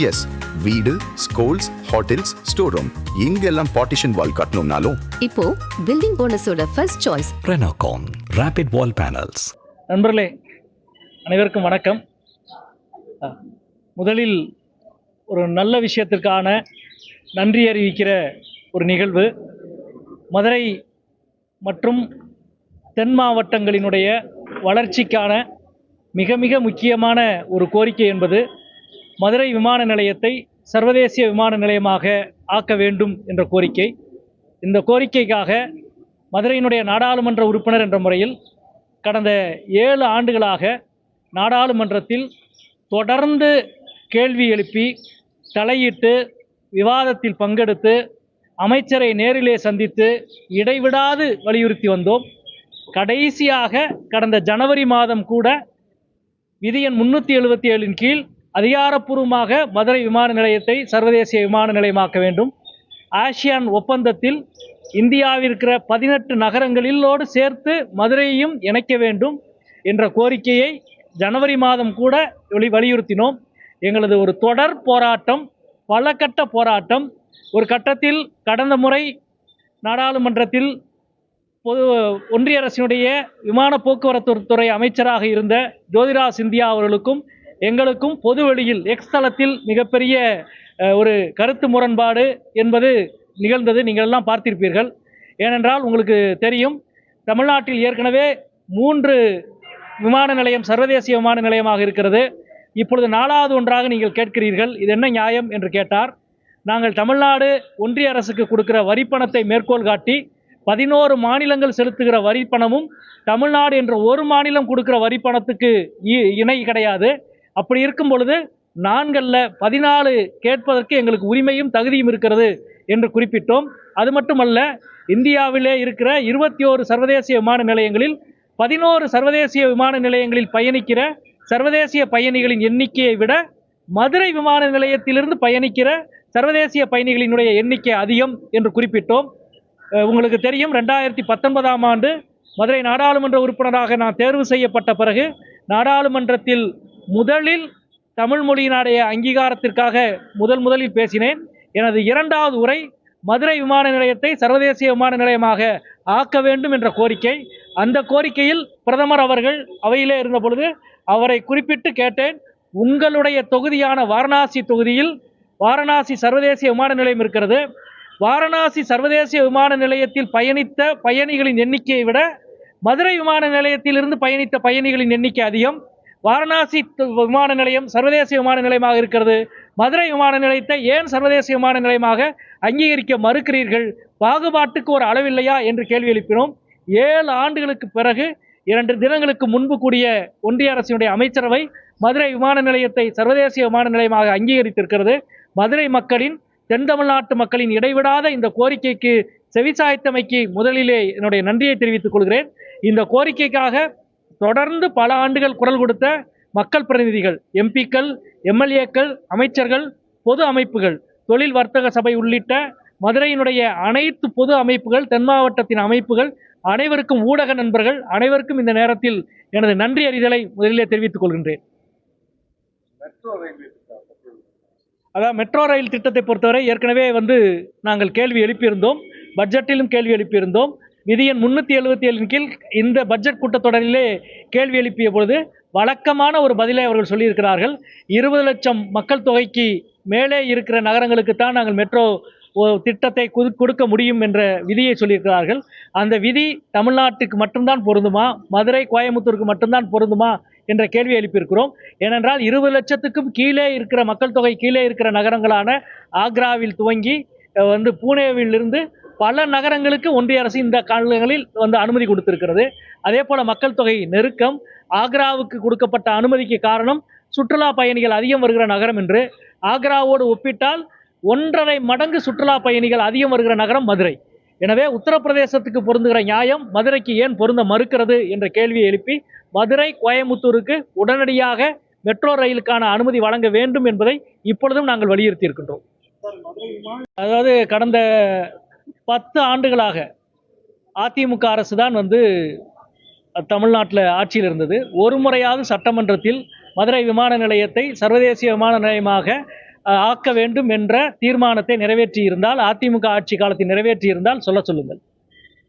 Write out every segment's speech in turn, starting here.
S, வீடு, schools, hotels, store room இங்கெல்லாம் partition wall கட்டணும்னாலும் இப்போ பில்டிங் போனஸோட first choice Renocon Rapid Wall Panels. நண்பர்களே அனைவருக்கும் வணக்கம். முதலில் ஒரு நல்ல விஷயத்திற்கான நன்றி அறிவிக்கிற ஒரு நிகழ்வு. மதுரை மற்றும் தென் மாவட்டங்களினுடைய வளர்ச்சிக்கான மிக மிக முக்கியமான ஒரு கோரிக்கை என்பது மதுரை விமான நிலையத்தை சர்வதேச விமான நிலையமாக ஆக்க வேண்டும் என்ற கோரிக்கை. இந்த கோரிக்கைக்காக மதுரையினுடைய நாடாளுமன்ற உறுப்பினர் என்ற முறையில் கடந்த 7 ஆண்டுகளாக நாடாளுமன்றத்தில் தொடர்ந்து கேள்வி எழுப்பி தலையிட்டு விவாதத்தில் பங்கெடுத்து அமைச்சரை நேரிலே சந்தித்து இடைவிடாது வலியுறுத்தி வந்தோம். கடைசியாக கடந்த ஜனவரி மாதம் கூட விதி எண் 377 கீழ் அதிகாரப்பூர்வமாக மதுரை விமான நிலையத்தை சர்வதேச விமான நிலையமாக்க வேண்டும். ஆசியான் ஒப்பந்தத்தில் இந்தியாவிற்கிற 18 நகரங்களிலோடு சேர்த்து மதுரையையும் இணைக்க வேண்டும் என்ற கோரிக்கையை ஜனவரி மாதம் கூட வலியுறுத்தினோம். எங்களது ஒரு தொடர் போராட்டம், பல கட்ட போராட்டம். ஒரு கட்டத்தில் கடந்த முறை நாடாளுமன்றத்தில் ஒன்றிய அரசினுடைய விமான போக்குவரத்து துறை அமைச்சராக இருந்த ஜோதிராஜ் சிந்தியா அவர்களுக்கும் எங்களுக்கும் பொதுவெளியில் எக்ஸ் தளத்தில் மிகப்பெரிய ஒரு கருத்து முரண்பாடு என்பது நிகழ்ந்தது. நீங்கள் எல்லாம் பார்த்திருப்பீர்கள். ஏனென்றால் உங்களுக்கு தெரியும், தமிழ்நாட்டில் ஏற்கனவே 3 விமான நிலையம் சர்வதேச விமான நிலையமாக இருக்கிறது. இப்பொழுது 4வது ஒன்றாக நீங்கள் கேட்கிறீர்கள். இது என்ன நியாயம் என்று கேட்டார். நாங்கள் தமிழ்நாடு ஒன்றிய அரசுக்கு கொடுக்கிற வரிப்பணத்தை மேற்கோள் காட்டி 11 மாநிலங்கள் செலுத்துகிற வரிப்பணமும் தமிழ்நாடு என்ற ஒரு மாநிலம் கொடுக்கிற வரிப்பணத்துக்கு இணை கிடையாது. அப்படி இருக்கும் பொழுது 4 அல்ல 14 கேட்பதற்கு எங்களுக்கு உரிமையும் தகுதியும் இருக்கிறது என்று குறிப்பிட்டோம். அது மட்டுமல்ல, இந்தியாவிலே இருக்கிற 21 சர்வதேச விமான நிலையங்களில் 11 சர்வதேச விமான நிலையங்களில் பயணிக்கிற சர்வதேசிய பயணிகளின் எண்ணிக்கையை விட மதுரை விமான நிலையத்திலிருந்து பயணிக்கிற சர்வதேசிய பயணிகளினுடைய எண்ணிக்கை அதிகம் என்று குறிப்பிட்டோம். உங்களுக்கு தெரியும், 2019ஆம் ஆண்டு மதுரை நாடாளுமன்ற உறுப்பினராக நான் தேர்வு செய்யப்பட்ட பிறகு நாடாளுமன்றத்தில் முதலில் தமிழ் மொழியினுடைய அங்கீகாரத்திற்காக முதலில் பேசினேன். எனது 2வது உரை மதுரை விமான நிலையத்தை சர்வதேச விமான நிலையமாக ஆக்க வேண்டும் என்ற கோரிக்கை. அந்த கோரிக்கையில் பிரதமர் அவர்கள் அவையிலே இருந்த பொழுது அவரை குறிப்பிட்டு கேட்டேன், உங்களுடைய தொகுதியான வாரணாசி தொகுதியில் வாரணாசி சர்வதேச விமான நிலையம் இருக்கிறது. வாரணாசி சர்வதேச விமான நிலையத்தில் பயணித்த பயணிகளின் எண்ணிக்கையை விட மதுரை விமான நிலையத்திலிருந்து பயணித்த பயணிகளின் எண்ணிக்கை அதிகம். வாரணாசி விமான நிலையம் சர்வதேச விமான நிலையமாக இருக்கிறது. மதுரை விமான நிலையத்தை ஏன் சர்வதேச விமான நிலையமாக அங்கீகரிக்க மறுக்கிறீர்கள்? பாகுபாட்டுக்கு ஒரு அளவில்லையா என்று கேள்வி எழுப்பினோம். 7 ஆண்டுகளுக்கு பிறகு 2 தினங்களுக்கு முன்பு கூடிய ஒன்றிய அரசினுடைய அமைச்சரவை மதுரை விமான நிலையத்தை சர்வதேச விமான நிலையமாக அங்கீகரித்திருக்கிறது. மதுரை மக்களின், தென் தமிழ்நாட்டு மக்களின் இடைவிடாத இந்த கோரிக்கைக்கு செவிசாய்த்தமைக்கு முதலிலே என்னுடைய நன்றியை தெரிவித்துக் கொள்கிறேன். இந்த கோரிக்கைக்காக தொடர்ந்து பல ஆண்டுகள் குரல் கொடுத்த மக்கள் பிரதிநிதிகள், எம்பிக்கள், எம்எல்ஏக்கள், அமைச்சர்கள், பொது அமைப்புகள், தொழில் வர்த்தக சபை உள்ளிட்ட மதுரையினுடைய அனைத்து பொது அமைப்புகள், தென் மாவட்டத்தின் அமைப்புகள், அனைவருக்கும் ஊடக நண்பர்கள் அனைவருக்கும் இந்த நேரத்தில் எனது நன்றி அறிதலை முதலிலே தெரிவித்துக் கொள்கின்றேன். அதாவது மெட்ரோ ரயில் திட்டத்தை பொறுத்தவரை ஏற்கனவே நாங்கள் கேள்வி எழுப்பியிருந்தோம். பட்ஜெட்டிலும் கேள்வி எழுப்பியிருந்தோம். விதி எண் 377 கீழ் இந்த பட்ஜெட் கூட்டத்தொடரிலே கேள்வி எழுப்பிய பொழுது வழக்கமான ஒரு பதிலை அவர்கள் சொல்லியிருக்கிறார்கள். 20 லட்சம் மக்கள் தொகைக்கு மேலே இருக்கிற நகரங்களுக்குத்தான் நாங்கள் மெட்ரோ திட்டத்தை கொடுக்க முடியும் என்ற விதியை சொல்லியிருக்கிறார்கள். அந்த விதி தமிழ்நாட்டுக்கு மட்டும்தான் பொருந்துமா, மதுரை கோயம்புத்தூருக்கு மட்டும்தான் பொருந்துமா என்ற கேள்வி எழுப்பியிருக்கிறோம். ஏனென்றால் 20 லட்சத்துக்கும் கீழே இருக்கிற மக்கள் தொகை கீழே இருக்கிற நகரங்களான ஆக்ராவில் துவங்கி பூனேவிலிருந்து பல நகரங்களுக்கு ஒன்றிய அரசு இந்த காலங்களில் அனுமதி கொடுத்திருக்கிறது. அதே போல மக்கள் தொகை நெருக்கம், ஆக்ராவுக்கு கொடுக்கப்பட்ட அனுமதிக்கு காரணம் சுற்றுலா பயணிகள் அதிகம் வருகிற நகரம் என்று. ஆக்ராவோடு ஒப்பிட்டால் 1.5 மடங்கு சுற்றுலா பயணிகள் அதிகம் வருகிற நகரம் மதுரை. எனவே உத்தரப்பிரதேசத்துக்கு பொருந்துகிற நியாயம் மதுரைக்கு ஏன் பொருந்த மறுக்கிறது என்ற கேள்வியை எழுப்பி மதுரை கோயம்புத்தூருக்கு உடனடியாக மெட்ரோ ரயிலுக்கான அனுமதி வழங்க வேண்டும் என்பதை இப்பொழுதும் நாங்கள் வலியுறுத்தி இருக்கின்றோம். அதாவது கடந்த 10 ஆண்டுகளாக அதிமுக அரசு தான் தமிழ்நாட்டில் ஆட்சியில் இருந்தது. ஒரு முறையாவது சட்டமன்றத்தில் மதுரை விமான நிலையத்தை சர்வதேச விமான நிலையமாக ஆக்க வேண்டும் என்ற தீர்மானத்தை நிறைவேற்றியிருந்தால், அதிமுக ஆட்சி காலத்தில் நிறைவேற்றியிருந்தால் சொல்லுங்கள்.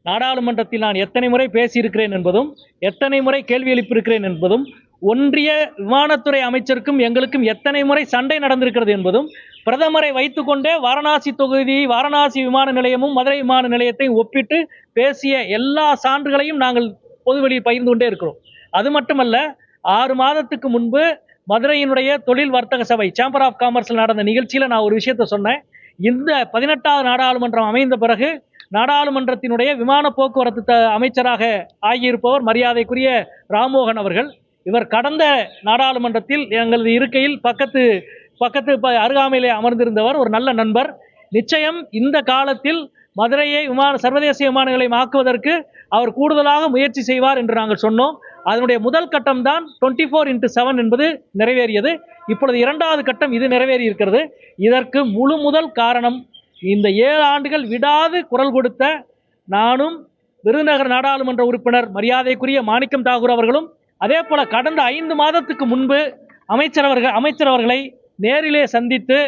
நாடாளுமன்றத்தில் நான் எத்தனை முறை பேசியிருக்கிறேன் என்பதும், எத்தனை முறை கேள்வி எழுப்பியிருக்கிறேன் என்பதும், ஒன்றிய விமானத்துறை அமைச்சருக்கும் எங்களுக்கும் எத்தனை முறை சண்டை நடந்திருக்கிறது என்பதும், பிரதமரை வைத்துக்கொண்டே வாரணாசி தொகுதி, வாரணாசி விமான நிலையமும் மதுரை விமான நிலையத்தையும் ஒப்பிட்டு பேசிய எல்லா சான்றுகளையும் நாங்கள் பொதுவெளியில் பகிர்ந்து கொண்டே இருக்கிறோம். அது மட்டுமல்ல, 6 மாதத்துக்கு முன்பு மதுரையினுடைய தொழில் வர்த்தக சபை சேம்பர் ஆஃப் காமர்ஸில் நடந்த நிகழ்ச்சியில் நான் ஒரு விஷயத்தை சொன்னேன். இந்த 18வது நாடாளுமன்றம் அமைந்த பிறகு நாடாளுமன்றத்தினுடைய விமான போக்குவரத்து அமைச்சராக ஆகியிருப்பவர் மரியாதைக்குரிய ராம்மோகன் அவர்கள். இவர் கடந்த நாடாளுமன்றத்தில் எங்களது இருக்கையில் பக்கத்து அருகாமையிலே அமர்ந்திருந்தவர், ஒரு நல்ல நண்பர். நிச்சயம் இந்த காலத்தில் மதுரையை சர்வதேச விமான நிலையம் ஆக்குவதற்கு அவர் கூடுதலாக முயற்சி செய்வார் என்று நாங்கள் சொன்னோம். அதனுடைய முதல் கட்டம் தான் 24x7 என்பது நிறைவேறியது. இப்பொழுது 2வது கட்டம் இது நிறைவேறி இருக்கிறது. இதற்கு முதல் காரணம் இந்த 7 ஆண்டுகள் விடாது குரல் கொடுத்த நானும், விருதுநகர் நாடாளுமன்ற உறுப்பினர் மரியாதைக்குரிய மாணிக்கம் தாகூர் அவர்களும், அதே போல கடந்த 5 மாதத்துக்கு முன்பு அமைச்சர் அவர்களை நேரிலே சந்தித்து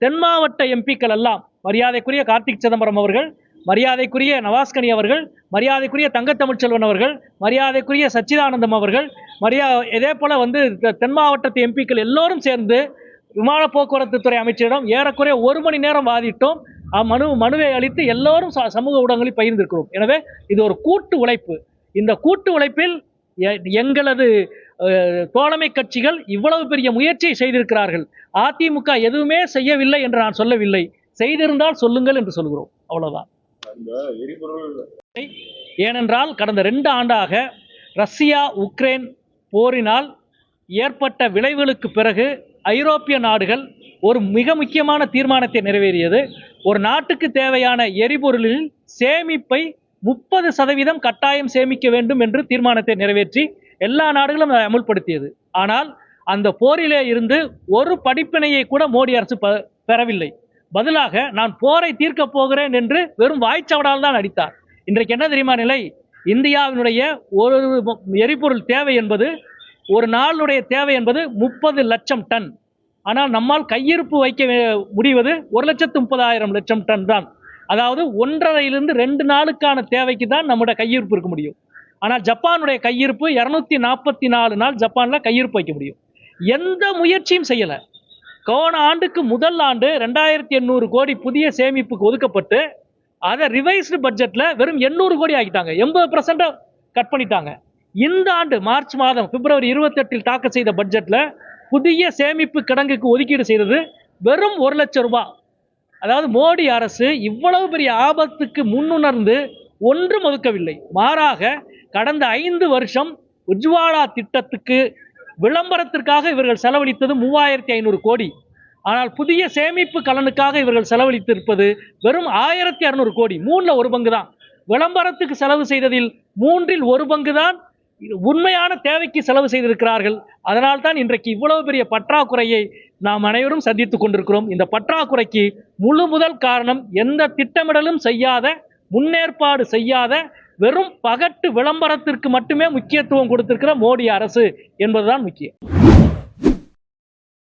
தென் மாவட்ட எம்பிக்கள் எல்லாம், மரியாதைக்குரிய கார்த்திக் சிதம்பரம் அவர்கள், மரியாதைக்குரிய நவாஸ்கனி அவர்கள், மரியாதைக்குரிய தங்கத்தமிழ்ச்செல்வன் அவர்கள், மரியாதைக்குரிய சச்சிதானந்தம் அவர்கள், இதே போல தென் மாவட்டத்து எம்பிக்கள் எல்லோரும் சேர்ந்து விமான போக்குவரத்து துறை அமைச்சரிடம் ஏறக்குறைய 1 மணி நேரம் வாதிட்டோம். மனுவை அளித்து எல்லோரும் சமூக ஊடகங்களில் பகிர்ந்திருக்கிறோம். எனவே இது ஒரு கூட்டு உழைப்பு. இந்த கூட்டு உழைப்பில் எங்களது தோழமை கட்சிகள் இவ்வளவு பெரிய முயற்சியை செய்திருக்கிறார்கள். அதிமுக எதுவுமே செய்யவில்லை என்று நான் சொல்லவில்லை. செய்திருந்தால் சொல்லுங்கள் என்று சொல்கிறோம். அவ்வளவுதான். ஏனென்றால் கடந்த 2 ஆண்டாக ரஷ்யா உக்ரைன் போரினால் ஏற்பட்ட விளைவுகளுக்கு பிறகு ஐரோப்பிய நாடுகள் ஒரு மிக முக்கியமான தீர்மானத்தை நிறைவேறியது. ஒரு நாட்டுக்கு தேவையான எரிபொருளில் சேமிப்பை 30% கட்டாயம் சேமிக்க வேண்டும் என்று தீர்மானத்தை நிறைவேற்றி எல்லா நாடுகளும் அதை அமுல்படுத்தியது. ஆனால் அந்த போரிலே இருந்து ஒரு படிப்பினையை கூட மோடி அரசு பெறவில்லை. பதிலாக நான் போரை தீர்க்கப் போகிறேன் என்று வெறும் வாய்ச்சவடால் தான் அடித்தார். இன்றைக்கு என்ன தெரியுமா நிலை? இந்தியாவினுடைய ஒரு எரிபொருள் தேவை என்பது, ஒரு நாளுடைய தேவை என்பது 30 லட்சம் டன். ஆனால் நம்மால் கையிருப்பு வைக்க முடிவது 1,30,000 டன் தான். அதாவது 1.5 to 2 நாளுக்கான தேவைக்கு தான் நம்முடைய கையிருப்பு இருக்க முடியும். ஆனால் ஜப்பானுடைய கையிருப்பு 244 நாள் ஜப்பானில் கையிருப்பு வைக்க முடியும். எந்த முயற்சியும் செய்யலை. போன ஆண்டுக்கு முதல் ஆண்டு 2800 கோடி புதிய சேமிப்புக்கு ஒதுக்கப்பட்டு அதை ரிவைஸ்டு பட்ஜெட்டில் வெறும் 800 கோடி ஆகிட்டாங்க. 80% கட் பண்ணிட்டாங்க. இந்த ஆண்டு மார்ச் மாதம் பிப்ரவரி 28 தாக்கல் செய்த பட்ஜெட்டில் புதிய சேமிப்பு கிடங்குக்கு ஒதுக்கீடு செய்தது வெறும் 1 லட்சம் ரூபாய். அதாவது மோடி அரசு இவ்வளவு பெரிய ஆபத்துக்கு முன்னுணர்ந்து ஒன்றும் ஒதுக்கவில்லை. மாறாக கடந்த 5 வருஷம் உஜ்வாலா திட்டத்துக்கு விளம்பரத்திற்காக இவர்கள் செலவழித்தது 3500 கோடி. ஆனால் புதிய சேமிப்பு கலனுக்காக இவர்கள் செலவழித்திருப்பது வெறும் 1200 கோடி. 3ல் 1 பங்கு தான். விளம்பரத்துக்கு செலவு செய்ததில் 3ல் 1 பங்கு தான் உண்மையான தேவைக்கு செலவு செய்திருக்கிறார்கள். அதனால் தான் இன்றைக்கு இவ்வளவு பெரிய பற்றாக்குறையை நாம் அனைவரும் சந்தித்துக் கொண்டிருக்கிறோம். இந்த பற்றாக்குறைக்கு முதல் காரணம் எந்த திட்டமிடலும் செய்யாத, முன்னேற்பாடு செய்யாத, வெறும் பகட்டு விளம்பரத்திற்கு மட்டுமே முக்கியத்துவம் கொடுத்திருக்கிற மோடி அரசு என்பதுதான் முக்கியம்.